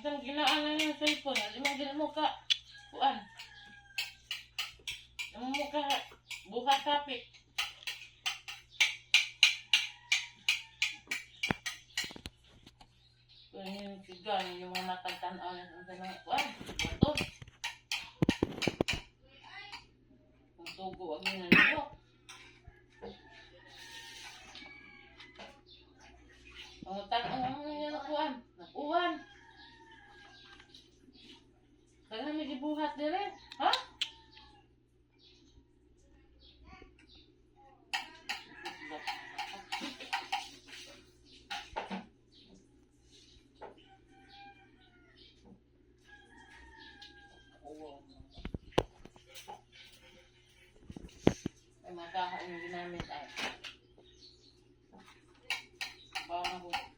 Isang ginaanan yung cellphone. Alam mo ka. Kuan. Alam mo ka. Buhat kapit. Kung yung sigan, yung mga matagtanaw na sa mga kuan. Bato. Kung tugo, wag yun na nyo. Pangutan ang mga nakuan. Nakuhan. Kaya may gibuhat dire. Ha? Ay, makahaan yung ginamit ay. Bawang ako.